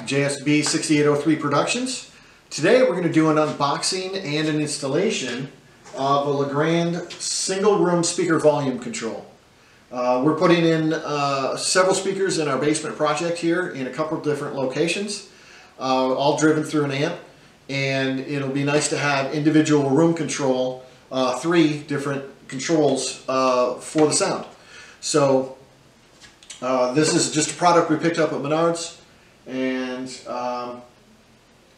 JSB6803 Productions. Today we're going to do an unboxing and an installation of a Legrand single room speaker volume control. We're putting in several speakers in our basement project here in a couple of different locations, all driven through an amp, and it'll be nice to have individual room control, 3 different controls for the sound. So this is just a product we picked up at Menards, and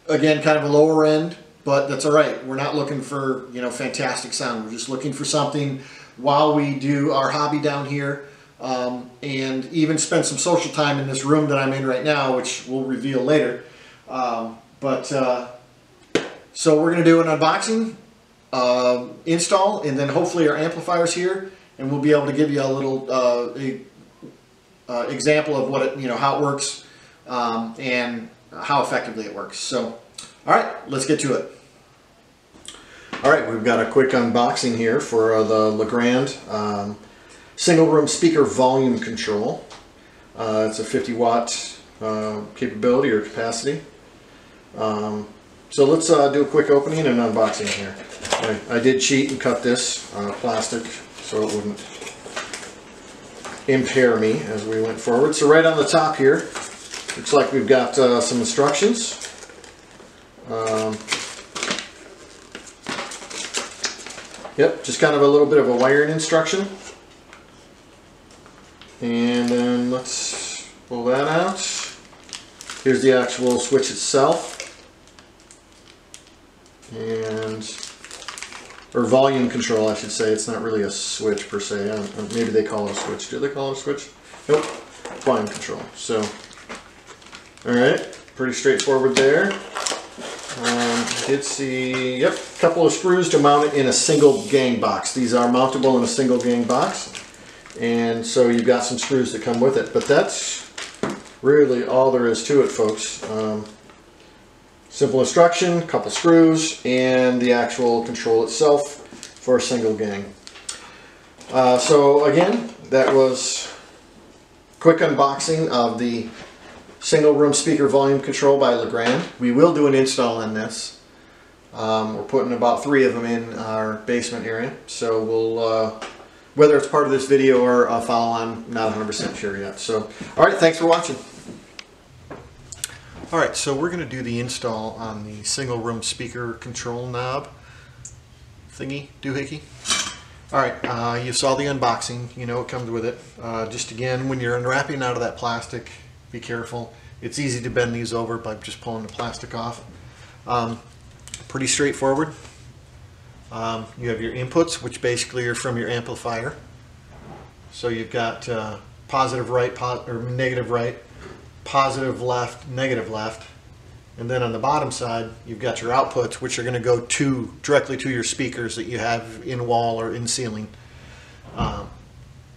again, kind of a lower end, but that's all right. We're not looking for, fantastic sound. We're just looking for something while we do our hobby down here, and even spend some social time in this room that I'm in right now, which we'll reveal later. So we're going to do an unboxing, install, and then hopefully our amplifier's here, and we'll be able to give you a little example of what it, how it works, and how effectively it works. So, all right, let's get to it. All right, we've got a quick unboxing here for the Legrand single room speaker volume control. It's a 50-watt capability or capacity. So let's do a quick opening and unboxing here. I did cheat and cut this plastic so it wouldn't impair me as we went forward. So right on the top here, looks like we've got some instructions. Yep, just kind of a little bit of a wiring instruction. And then let's pull that out. Here's the actual switch itself. Or volume control, I should say. It's not really a switch per se. Maybe they call it a switch. Do they call it a switch? Nope. Volume control. So, alright, pretty straightforward there. I did see, a couple of screws to mount it in a single gang box. These are mountable in a single gang box. And so you've got some screws that come with it. But that's really all there is to it, folks. Simple instruction, couple screws, and the actual control itself for a single gang. So again, that was a quick unboxing of the single room speaker volume control by Legrand. We will do an install in this. We're putting about 3 of them in our basement area, so we'll whether it's part of this video or a follow-on, not 100% sure yet. So, all right, thanks for watching. All right, so we're going to do the install on the single room speaker control knob thingy doohickey. All right, you saw the unboxing. You know it comes with it. Just again, when you're unwrapping out of that plastic, be careful. It's easy to bend these over by just pulling the plastic off. Pretty straightforward. You have your inputs, which basically are from your amplifier. So you've got positive right, or negative right, positive left, negative left, and then on the bottom side you've got your outputs, which are going to go directly to your speakers that you have in wall or in ceiling.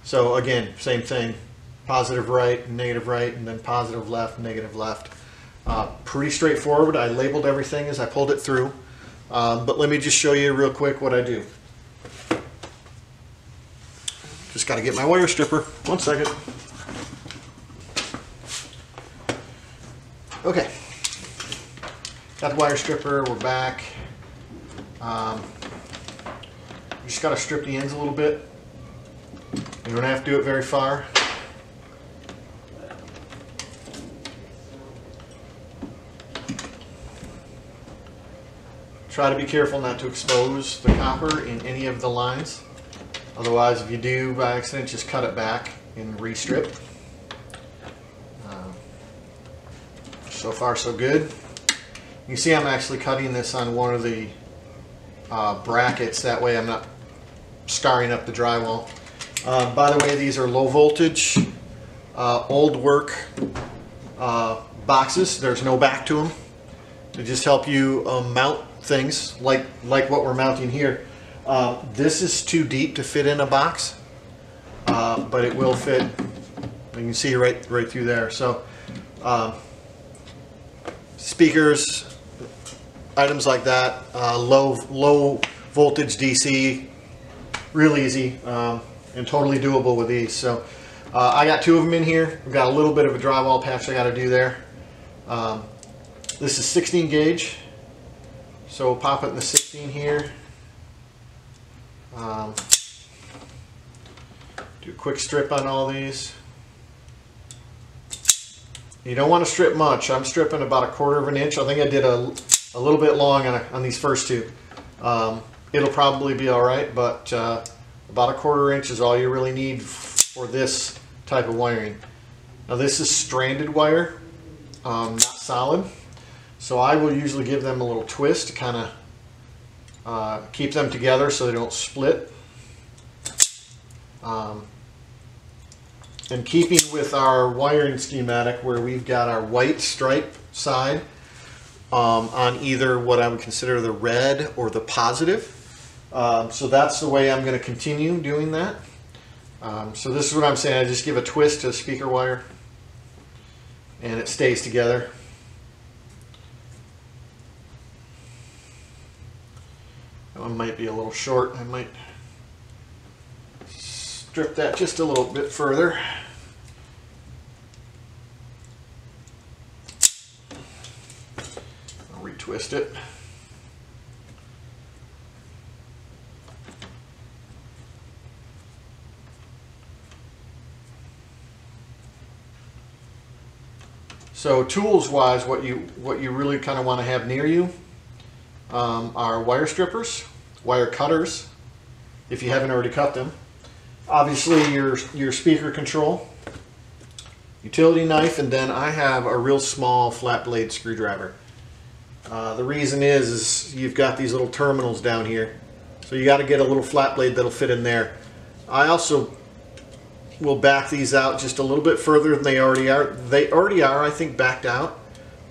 So again, same thing, positive right, and then positive left, negative left. Pretty straightforward. I labeled everything as I pulled it through, but let me just show you real quick what I do. Just got to get my wire stripper. One second. Okay, got the wire stripper, we're back. Just got to strip the ends a little bit. You don't have to do it very far. Try to be careful not to expose the copper in any of the lines. Otherwise, if you do by accident, just cut it back and re-strip. So far so good. You see I'm actually cutting this on one of the brackets, that way I'm not scarring up the drywall. By the way, these are low voltage, old work boxes. There's no back to them. They just help you mount things like what we're mounting here. This is too deep to fit in a box, but it will fit. You can see right through there. So speakers, items like that, low voltage DC, real easy and totally doable with these. So I got 2 of them in here. I've got a little bit of a drywall patch I got to do there. This is 16 gauge, so we'll pop it in the 16 here. Do a quick strip on all these. You don't want to strip much. I'm stripping about 1/4 of an inch. I think I did a little bit long on these first two. It'll probably be all right, but about 1/4 inch is all you really need for this type of wiring. Now this is stranded wire, not solid, so I will usually give them a little twist to kind of keep them together so they don't split. And keeping with our wiring schematic where we've got our white stripe side on either what I would consider the red or the positive. So that's the way I'm going to continue doing that. So this is what I'm saying. I just give a twist to the speaker wire and it stays together. That one might be a little short. I might strip that just a little bit further. I'll retwist it. So tools wise, what you really kind of want to have near you are wire strippers, wire cutters, if you haven't already cut them. Obviously your speaker control, utility knife, and then I have a real small flat blade screwdriver. The reason is you've got these little terminals down here, so you got to get a little flat blade that'll fit in there. I also will back these out just a little bit further than they already are. They already are, I think, backed out,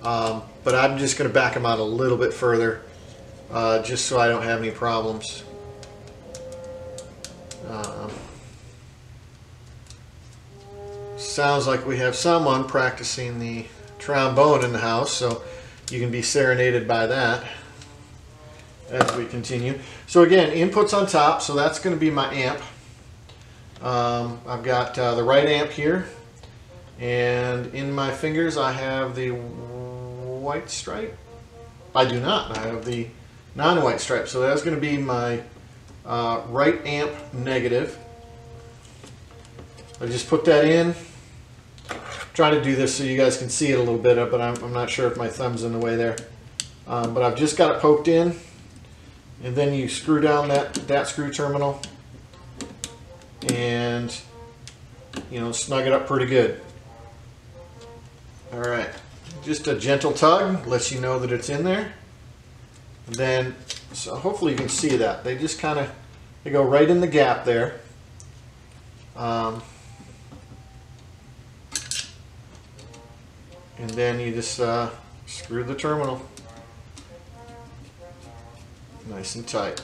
but I'm just going to back them out a little bit further, just so I don't have any problems. Sounds like we have someone practicing the trombone in the house, so you can be serenaded by that as we continue. So again, inputs on top, so that's going to be my amp. I've got the right amp here, and in my fingers I have the white stripe. I do not. I have the non-white stripe, so that's going to be my right amp negative. I just put that in. Trying to do this so you guys can see it a little bit, but I'm not sure if my thumb's in the way there. But I've just got it poked in, and then you screw down that screw terminal, and snug it up pretty good. All right, just a gentle tug lets you know that it's in there. And then, so hopefully you can see that they just they go right in the gap there. And then you just screw the terminal nice and tight.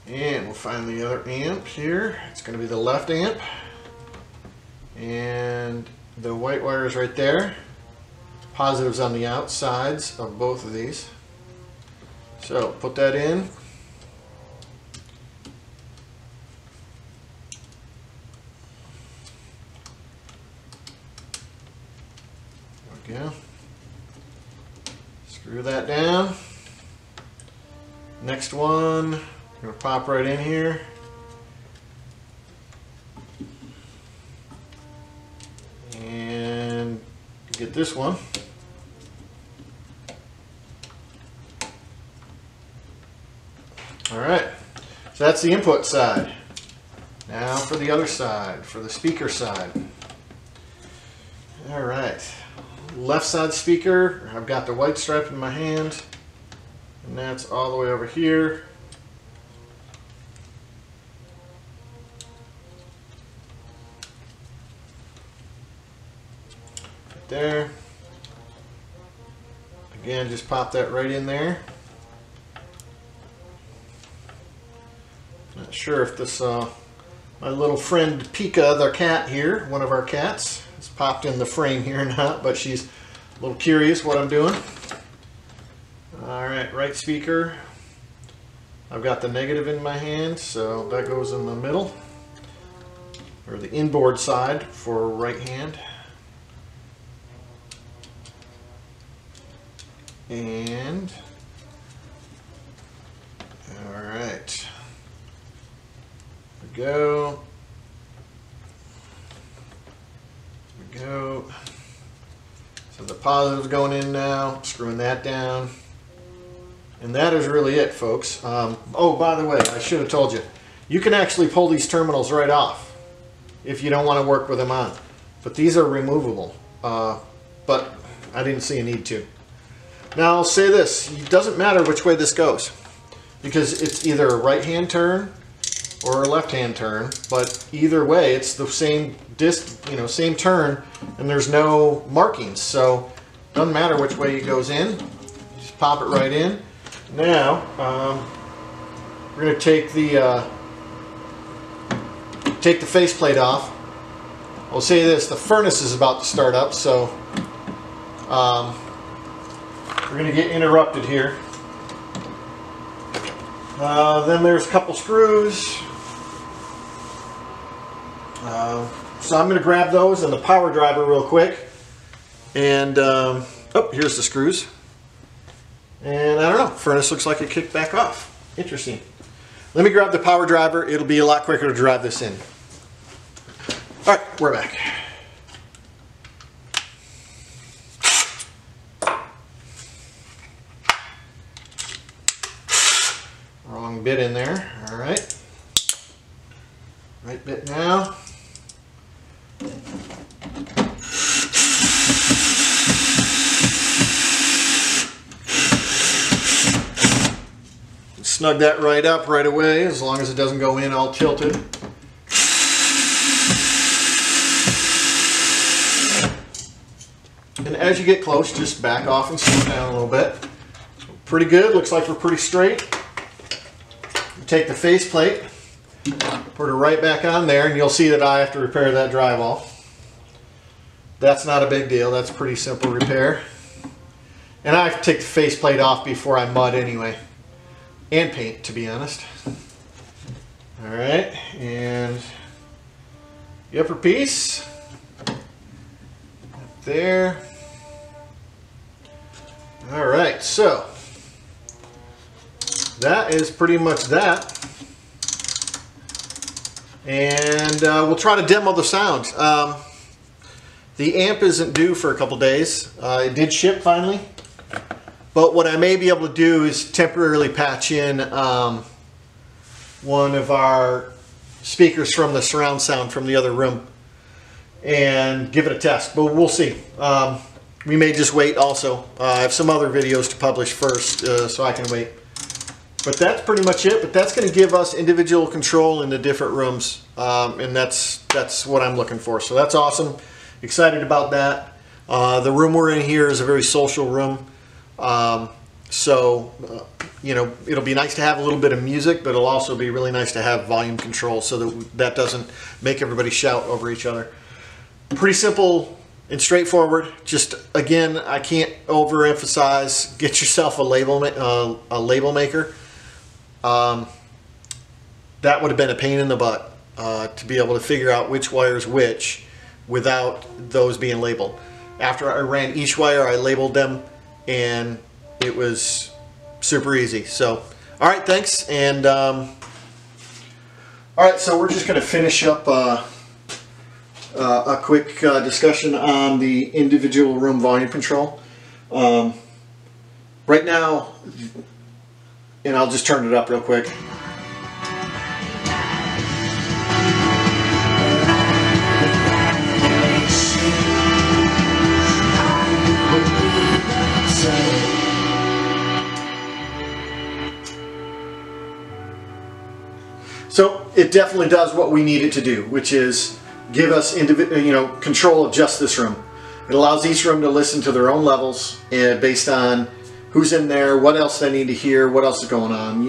And we'll find the other amp here. It's going to be the left amp. And the white wire is right there. Positives on the outsides of both of these. So put that in. Yeah. Screw that down. Next one, I'm going to pop right in here. And get this one. Alright, so that's the input side. Now for the other side, for the speaker side. Alright. Left side speaker, I've got the white stripe in my hand, and that's all the way over here. Right there. Again, just pop that right in there. Not sure if this, my little friend Pika, the cat here, one of our cats, has popped in the frame here or not, but she's a little curious what I'm doing. Alright, right speaker. I've got the negative in my hand, so that goes in the middle. or the inboard side for right hand. And all right, there we go. There we go. So the positive's going in now, screwing that down. And that is really it, folks. Oh, by the way, I should have told you, you can actually pull these terminals right off if you don't want to work with them on. But these are removable. But I didn't see a need to. Now I'll say this, it doesn't matter which way this goes, because it's either a right-hand turn or a left-hand turn, but either way it's the same same turn, and there's no markings, so it doesn't matter which way it goes in. Just pop it right in. Now we're going to take the faceplate off. I'll say this, the furnace is about to start up, so we're going to get interrupted here. Then there's a couple screws. So I'm going to grab those and the power driver real quick. And, oh, here's the screws. And I don't know, furnace looks like it kicked back off. Interesting. Let me grab the power driver. It'll be a lot quicker to drive this in. All right, we're back. Wrong bit in there. All right. Right bit now. Snug that right up right away, as long as it doesn't go in all tilted. And as you get close, just back off and slow down a little bit. Pretty good, looks like we're pretty straight. Take the faceplate, put it right back on there, and you'll see that I have to repair that drywall. That's not a big deal, that's a pretty simple repair. And I have to take the faceplate off before I mud anyway. And paint, to be honest. Alright, and the upper piece. Up there. Alright, so that is pretty much that. And we'll try to demo the sound. The amp isn't due for a couple days. It did ship finally. But what I may be able to do is temporarily patch in one of our speakers from the surround sound from the other room and give it a test, but we'll see. We may just wait also. I have some other videos to publish first, so I can wait. But that's pretty much it, but that's going to give us individual control in the different rooms, and that's what I'm looking for. So that's awesome. Excited about that. The room we're in here is a very social room. You know, it'll be nice to have a little bit of music, but it'll also be really nice to have volume control so that doesn't make everybody shout over each other. Pretty simple and straightforward. Just, again, I can't overemphasize, get yourself a label maker. That would have been a pain in the butt to be able to figure out which wire's which without those being labeled. After I ran each wire, I labeled them, and it was super easy. So, all right, thanks. And all right, so we're just going to finish up a quick discussion on the individual room volume control. Right now, and I'll just turn it up real quick. So it definitely does what we need it to do, which is give us control of just this room. It allows each room to listen to their own levels and based on who's in there, what else they need to hear, what else is going on.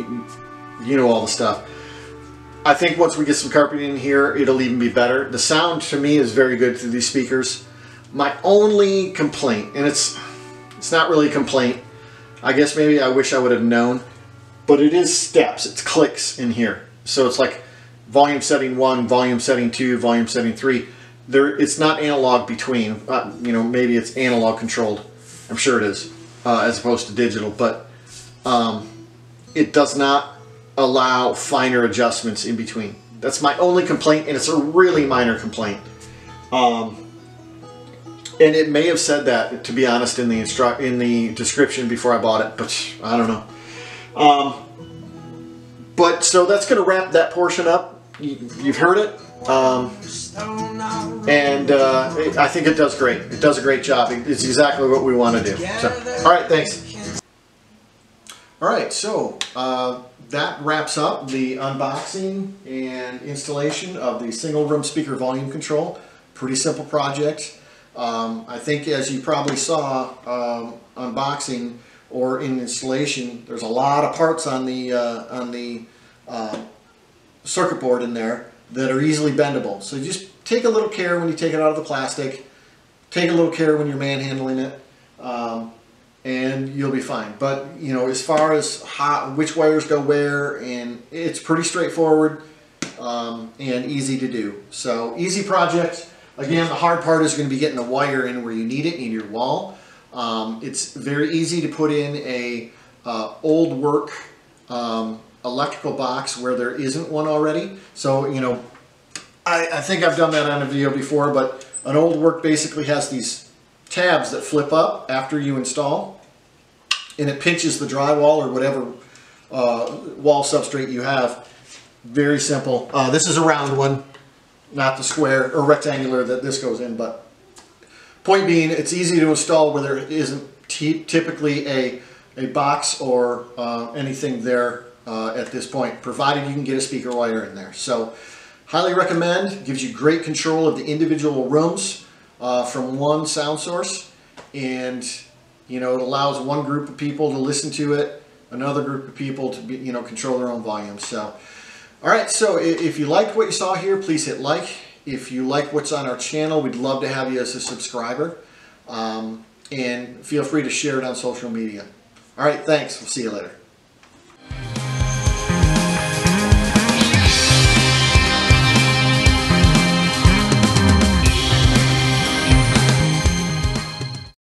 You know all the stuff. I think once we get some carpeting in here, it'll even be better. The sound to me is very good through these speakers. My only complaint, and it's not really a complaint, I guess maybe I wish I would have known, but it is steps, it's clicks in here. So it's like volume setting 1, volume setting 2, volume setting 3. It's not analog between. You know, maybe it's analog controlled. I'm sure it is, as opposed to digital. But it does not allow finer adjustments in between. That's my only complaint, and it's a really minor complaint. And it may have said that, to be honest, in the description before I bought it, but I don't know. But so that's going to wrap that portion up. You've heard it, and I think it does great. It does a great job. It's exactly what we want to do. So, all right, thanks. All right, so that wraps up the unboxing and installation of the single room speaker volume control. Pretty simple project. I think, as you probably saw unboxing or in installation, there's a lot of parts on the circuit board in there that are easily bendable. So just take a little care when you take it out of the plastic. Take a little care when you're manhandling it, and you'll be fine. But you know, as far as which wires go where, and it's pretty straightforward and easy to do. So easy project. Again, the hard part is going to be getting the wire in where you need it in your wall. It's very easy to put in a old work electrical box where there isn't one already. So, you know, I think I've done that on a video before, but an old work basically has these tabs that flip up after you install, and it pinches the drywall or whatever wall substrate you have. Very simple. This is a round one, not the square or rectangular that this goes in, but point being, it's easy to install where there isn't typically a box or anything there at this point, provided you can get a speaker wire in there. So highly recommend. Gives you great control of the individual rooms from one sound source, and you know, it allows one group of people to listen to it, another group of people to be, you know, control their own volume. So all right, so if you liked what you saw here, please hit like. If you like what's on our channel, we'd love to have you as a subscriber. And feel free to share it on social media. All right, thanks. We'll see you later.